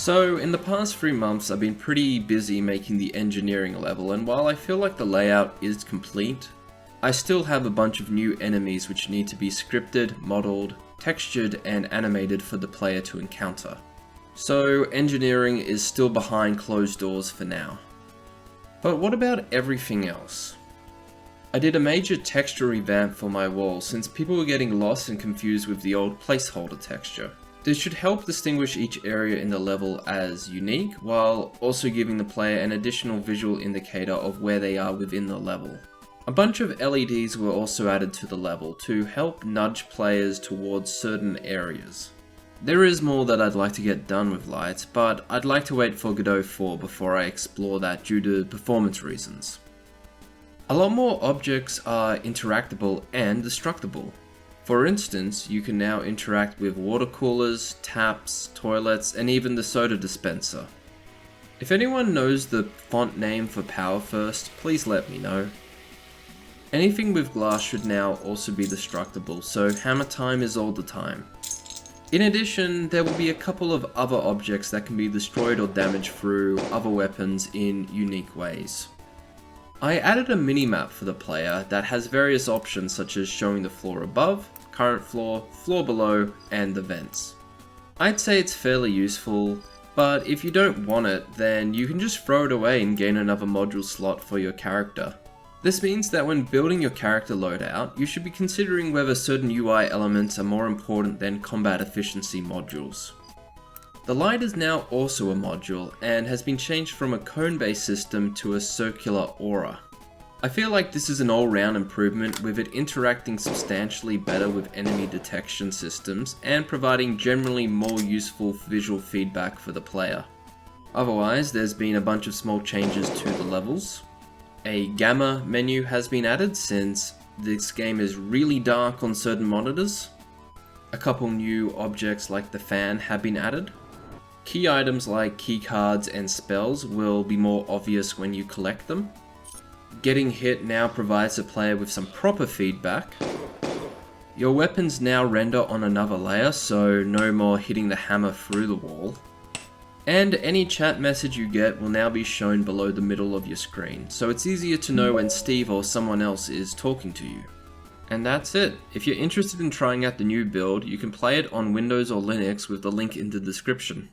So in the past 3 months I've been pretty busy making the engineering level, and while I feel like the layout is complete, I still have a bunch of new enemies which need to be scripted, modeled, textured and animated for the player to encounter. So engineering is still behind closed doors for now. But what about everything else? I did a major texture revamp for my wall since people were getting lost and confused with the old placeholder texture. This should help distinguish each area in the level as unique, while also giving the player an additional visual indicator of where they are within the level. A bunch of LEDs were also added to the level to help nudge players towards certain areas. There is more that I'd like to get done with lights, but I'd like to wait for Godot 4 before I explore that due to performance reasons. A lot more objects are interactable and destructible. For instance, you can now interact with water coolers, taps, toilets, and even the soda dispenser. If anyone knows the font name for Power First, please let me know. Anything with glass should now also be destructible, so hammer time is all the time. In addition, there will be a couple of other objects that can be destroyed or damaged through other weapons in unique ways. I added a minimap for the player that has various options such as showing the floor above, current floor, floor below, and the vents. I'd say it's fairly useful, but if you don't want it, then you can just throw it away and gain another module slot for your character. This means that when building your character loadout, you should be considering whether certain UI elements are more important than combat efficiency modules. The light is now also a module and has been changed from a cone-based system to a circular aura. I feel like this is an all-round improvement, with it interacting substantially better with enemy detection systems and providing generally more useful visual feedback for the player. Otherwise, there's been a bunch of small changes to the levels. A gamma menu has been added since this game is really dark on certain monitors. A couple new objects like the fan have been added. Key items like keycards and spells will be more obvious when you collect them. Getting hit now provides the player with some proper feedback. Your weapons now render on another layer, so no more hitting the hammer through the wall. And any chat message you get will now be shown below the middle of your screen, so it's easier to know when Steve or someone else is talking to you. And that's it. If you're interested in trying out the new build, you can play it on Windows or Linux with the link in the description.